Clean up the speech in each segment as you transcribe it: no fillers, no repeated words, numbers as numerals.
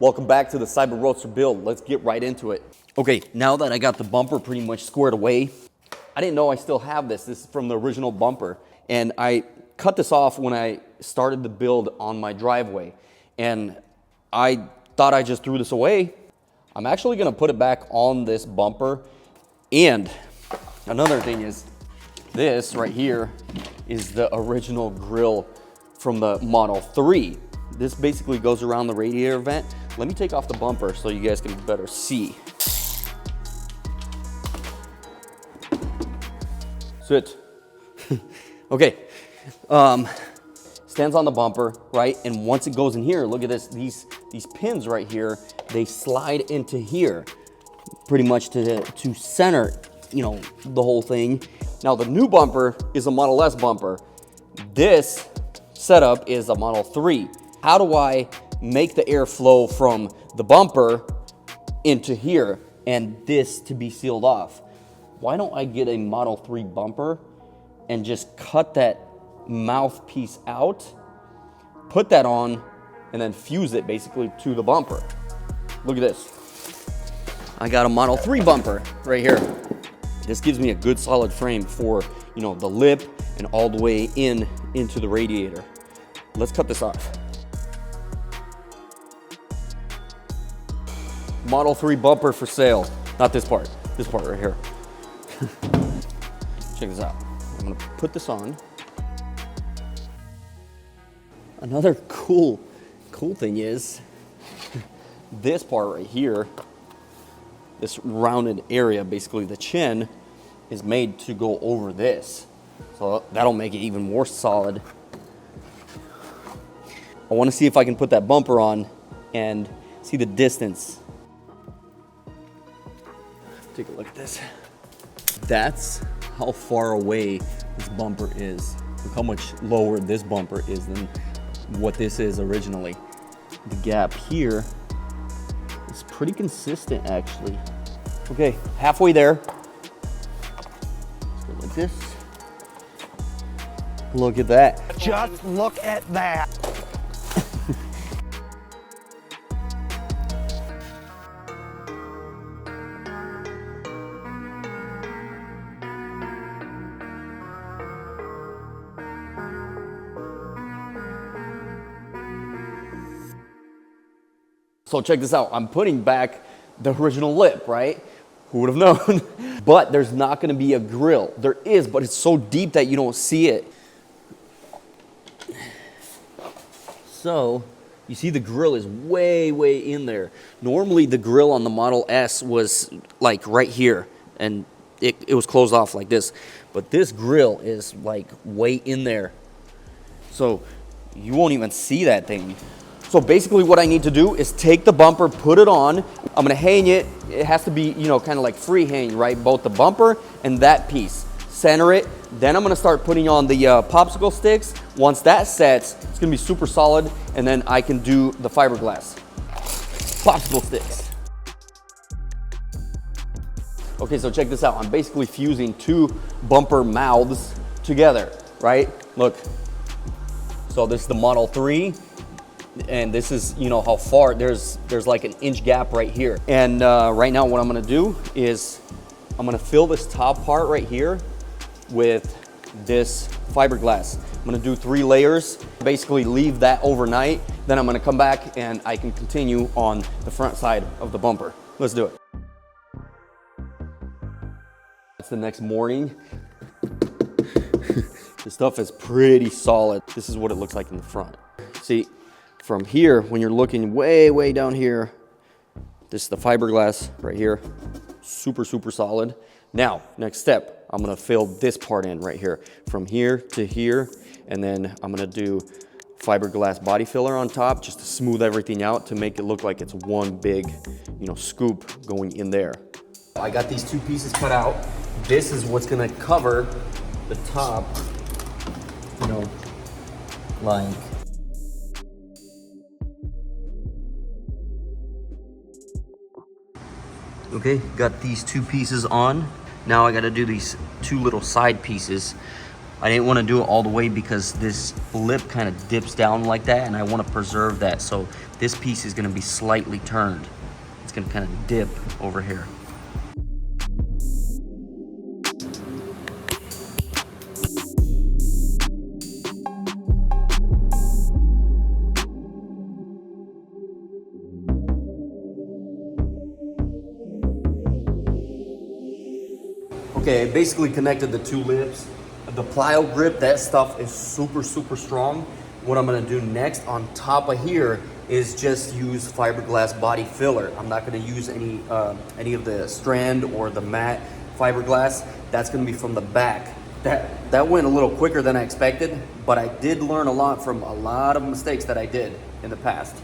Welcome back to the CyberRoadster build. Let's get right into it. Okay, now that I got the bumper pretty much squared away, I didn't know I still have this. This is from the original bumper. And I cut this off when I started the build on my driveway. And I thought I just threw this away. I'm actually gonna put it back on this bumper. And another thing is, this right here is the original grill from the Model 3. This basically goes around the radiator vent. Let me take off the bumper so you guys can better see. Sit. Okay. Stands on the bumper, right? And once it goes in here, look at this. These pins right here, they slide into here, pretty much to center, you know, the whole thing. Now the new bumper is a Model S bumper. This setup is a Model 3. How do I make the air flow from the bumper into here and this to be sealed off? Why don't I get a Model 3 bumper and just cut that mouthpiece out, put that on, and then fuse it basically to the bumper. Look at this. I got a Model 3 bumper right here. This gives me a good solid frame for, you know, the lip and all the way into the radiator. Let's cut this off. Model 3 bumper for sale. Not this part right here. Check this out. I'm gonna put this on. Another cool thing is this part right here, this rounded area, basically the chin, is made to go over this. So that'll make it even more solid. I wanna see if I can put that bumper on and see the distance. Take a look at this. That's how far away this bumper is. Look how much lower this bumper is than what this is originally. The gap here is pretty consistent actually. Okay, halfway there. Let's go like this. Look at that. Just look at that. So check this out, I'm putting back the original lip, right? Who would have known? But there's not gonna be a grill. There is, but it's so deep that you don't see it. So, you see the grill is way in there. Normally the grill on the Model S was like right here, and it was closed off like this. But this grill is like way in there. So, you won't even see that thing. So basically what I need to do is take the bumper, put it on. I'm gonna hang it. It has to be, you know, kind of like free hang, right? Both the bumper and that piece. Center it. Then I'm gonna start putting on the popsicle sticks. Once that sets, it's gonna be super solid, and then I can do the fiberglass. Popsicle sticks. Okay, so check this out. I'm basically fusing two bumper mouths together, right? Look. So this is the Model 3. And this is, you know, how far, there's like an inch gap right here. And right now what I'm gonna do is I'm gonna fill this top part right here with this fiberglass. I'm gonna do 3 layers, basically leave that overnight. Then I'm gonna come back and I can continue on the front side of the bumper. Let's do it. It's the next morning. This stuff is pretty solid. This is what it looks like in the front. See, from here, when you're looking way down here, this is the fiberglass right here. Super solid. Now, next step, I'm gonna fill this part in right here. From here to here, and then I'm gonna do fiberglass body filler on top just to smooth everything out to make it look like it's one big, you know, scoop going in there. I got these 2 pieces cut out. This is what's gonna cover the top, you know, like. Okay, got these 2 pieces on. Now I gotta do these 2 little side pieces. I didn't want to do it all the way because this lip kind of dips down like that, and I want to preserve that. So this piece is going to be slightly turned. It's going to kind of dip over here. Okay, I basically connected the two lips. The plyo grip, that stuff is super, super strong. What I'm gonna do next on top of here is just use fiberglass body filler. I'm not gonna use any of the strand or the matte fiberglass. That's gonna be from the back. That went a little quicker than I expected, but I did learn a lot from a lot of mistakes that I did in the past.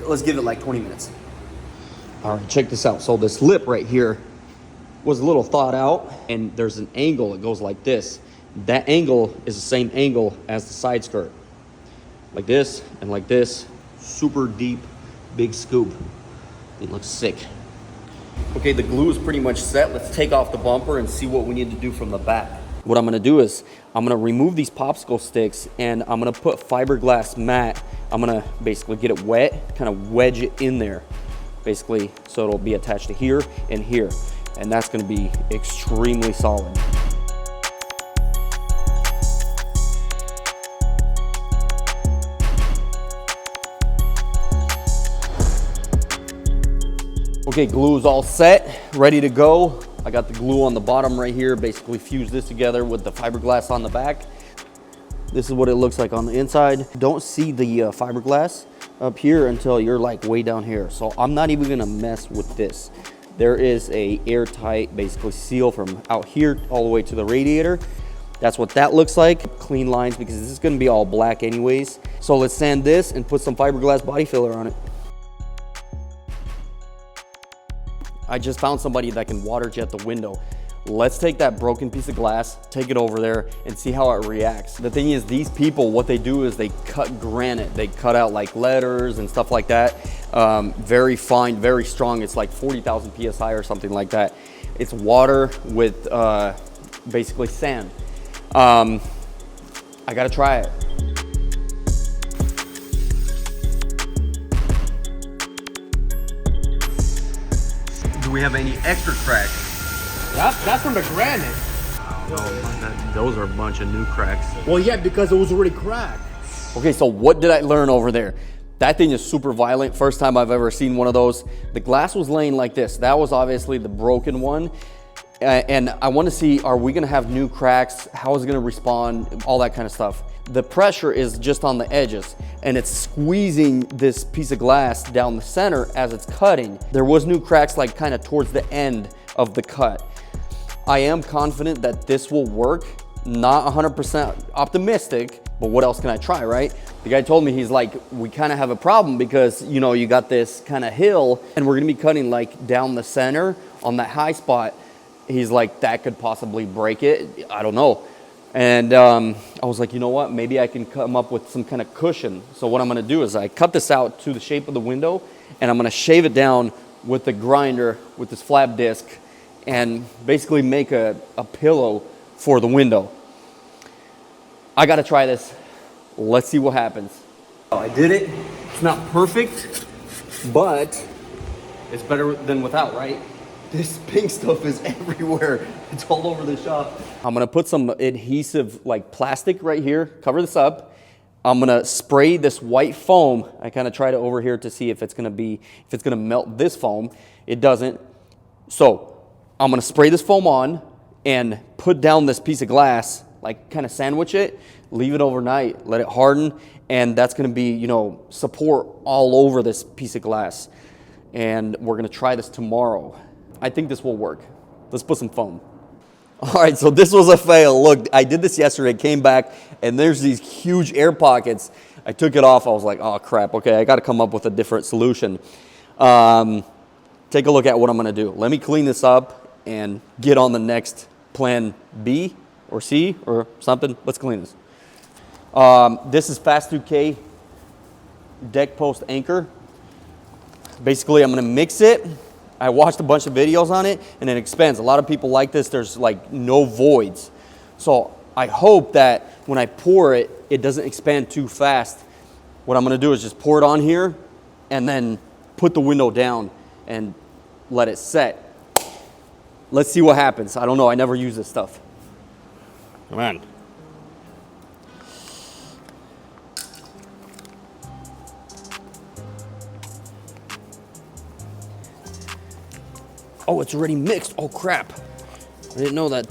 Let's give it like 20 minutes. All right, check this out. So this lip right here was a little thought out, and there's an angle. It goes like this. That angle is the same angle as the side skirt. Like this and like this. Super deep, big scoop. It looks sick. Okay, the glue is pretty much set. Let's take off the bumper and see what we need to do from the back. What I'm gonna do is I'm gonna remove these popsicle sticks, and I'm gonna put fiberglass mat. I'm gonna basically get it wet, kind of wedge it in there, basically, so it'll be attached to here and here. And that's gonna be extremely solid. Okay, glue is all set, ready to go. I got the glue on the bottom right here, basically fuse this together with the fiberglass on the back. This is what it looks like on the inside. Don't see the fiberglass up here until you're like way down here. So I'm not even gonna mess with this. There is a airtight, basically seal from out here all the way to the radiator. That's what that looks like. Clean lines, because this is gonna be all black anyways. So let's sand this and put some fiberglass body filler on it. I just found somebody that can water jet the window. Let's take that broken piece of glass, take it over there, and see how it reacts. The thing is, these people, what they do is they cut granite. They cut out like letters and stuff like that. Very fine, very strong. It's like 40,000 PSI or something like that. It's water with basically sand. I gotta try it. Do we have any extra cracks? That's from the granite. No, those are a bunch of new cracks. Well, yeah, because it was already cracked. Okay, so what did I learn over there? That thing is super violent. First time I've ever seen one of those. The glass was laying like this. That was obviously the broken one. And I want to see, are we going to have new cracks? How is it going to respond? All that kind of stuff. The pressure is just on the edges, and it's squeezing this piece of glass down the center as it's cutting. There was new cracks like kind of towards the end of the cut. I am confident that this will work. Not 100% optimistic, but what else can I try, right? The guy told me, he's like, we kind of have a problem because, you know, you got this kind of hill and we're gonna be cutting like down the center on that high spot. He's like, that could possibly break it. I don't know. And I was like, you know what? Maybe I can come up with some kind of cushion. So what I'm gonna do is I cut this out to the shape of the window, and I'm gonna shave it down with the grinder, with this flap disc, and basically make a pillow for the window. I gotta try this. Let's see what happens. I did it. It's not perfect, but it's better than without, right? This pink stuff is everywhere. It's all over the shop. I'm gonna put some adhesive, like plastic right here, cover this up. I'm gonna spray this white foam. I kind of tried it over here to see if it's gonna melt this foam. It doesn't. So I'm gonna spray this foam on and put down this piece of glass, like kind of sandwich it, leave it overnight, let it harden, and that's gonna be, you know, support all over this piece of glass. And we're gonna try this tomorrow. I think this will work. Let's put some foam. All right, so this was a fail. Look, I did this yesterday, came back, and there's these huge air pockets. I took it off. I was like, oh, crap. Okay, I got to come up with a different solution. Take a look at what I'm going to do. Let me clean this up and get on the next plan B or C or something. Let's clean this. This is Fast 2K deck post anchor. Basically, I'm going to mix it. I watched a bunch of videos on it, and it expands. A lot of people like this. There's like no voids. So I hope that when I pour it, it doesn't expand too fast. What I'm gonna do is just pour it on here and then put the window down and let it set. Let's see what happens. I don't know, I never use this stuff. Come on. Oh, it's already mixed. Oh crap. I didn't know that.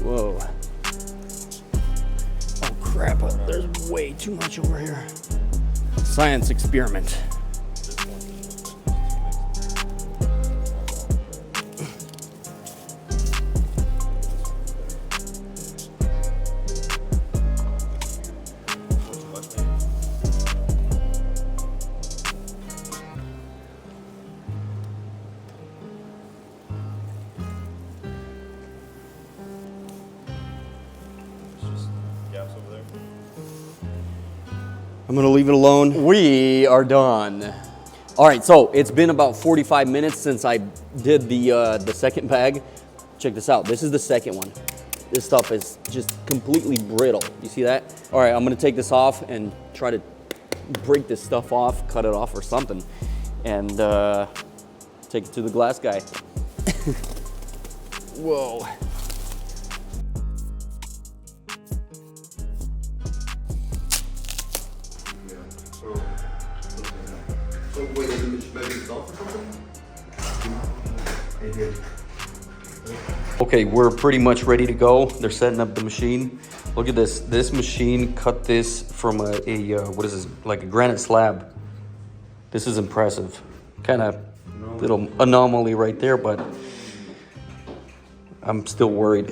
Whoa. Oh crap, there's way too much over here. Science experiment. I'm gonna leave it alone. We are done. All right, so it's been about 45 minutes since I did the second bag. Check this out, this is the second one. This stuff is just completely brittle. You see that? All right, I'm gonna take this off and try to break this stuff off, cut it off or something, and take it to the glass guy. Whoa. So wait, does it measure itself or something? It did. Okay, we're pretty much ready to go. They're setting up the machine. Look at this. This machine cut this from a what is this? Like a granite slab. This is impressive. Kind of little anomaly right there, but I'm still worried.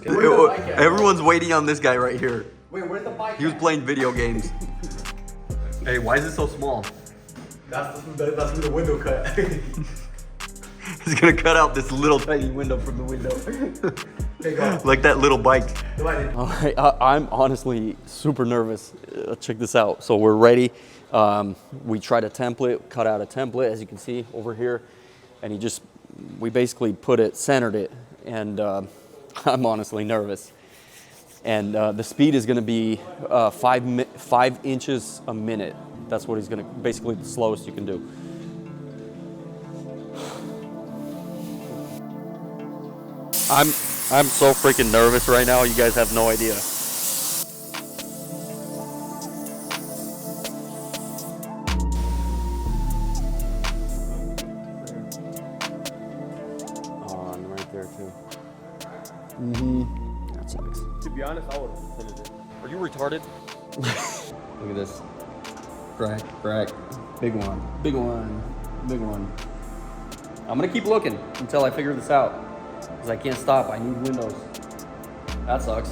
Everyone's waiting on this guy right here. Wait, where's the bike? He was playing video games. Hey, why is it so small? That's the window cut. He's gonna cut out this little tiny window from the window. Like that little bike. All right, I'm honestly super nervous. Check this out. So we're ready. We tried a template, cut out a template, as you can see over here. And we basically centered it. And I'm honestly nervous. And the speed is gonna be 5 inches a minute. That's what he's gonna, basically the slowest you can do. I'm so freaking nervous right now, you guys have no idea. On right there too. That sucks. To be honest, I would have finished it. Are you retarded? Look at this. Crack, crack. Big one, big one, big one. I'm gonna keep looking until I figure this out. Because I can't stop, I need windows. That sucks.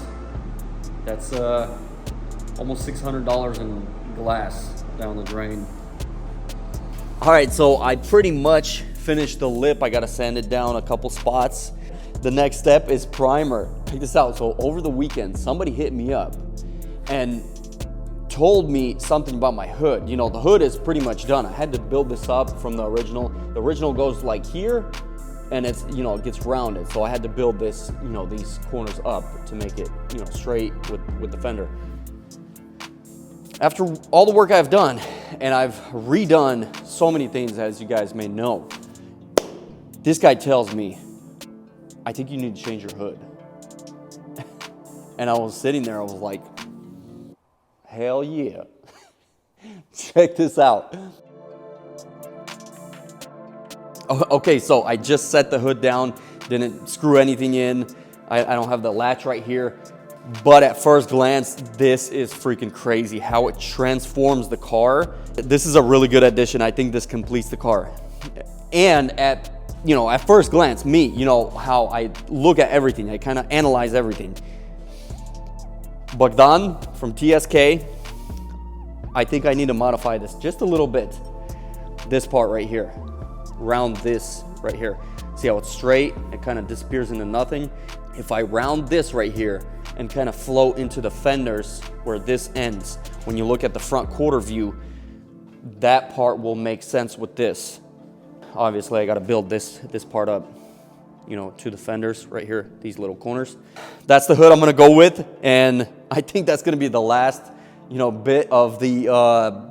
That's almost $600 in glass down the drain. All right, so I pretty much finished the lip. I gotta sand it down a couple spots. The next step is primer. Check this out, so over the weekend, somebody hit me up and told me something about my hood. You know, the hood is pretty much done. I had to build this up from the original. The original goes like here, and it's, you know, it gets rounded. So I had to build this, you know, these corners up to make it, you know, straight with the fender. After all the work I've done, and I've redone so many things, as you guys may know, this guy tells me, I think you need to change your hood. And I was sitting there, I was like, hell yeah. Check this out. Okay, so I just set the hood down, didn't screw anything in. I don't have the latch right here. But at first glance, this is freaking crazy how it transforms the car. This is a really good addition. I think this completes the car. And at first glance, me, you know, how I look at everything, I kind of analyze everything. Bogdan from TSK, I think I need to modify this just a little bit. This part right here, round this right here. See how it's straight? It kind of disappears into nothing. If I round this right here, and kind of flow into the fenders where this ends. When you look at the front quarter view, that part will make sense with this. Obviously, I got to build this part up, you know, to the fenders right here, these little corners. That's the hood I'm going to go with, and I think that's going to be the last, you know, bit of the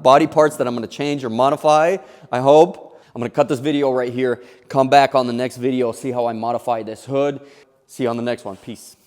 body parts that I'm going to change or modify, I hope. I'm going to cut this video right here, come back on the next video, see how I modify this hood. See you on the next one. Peace.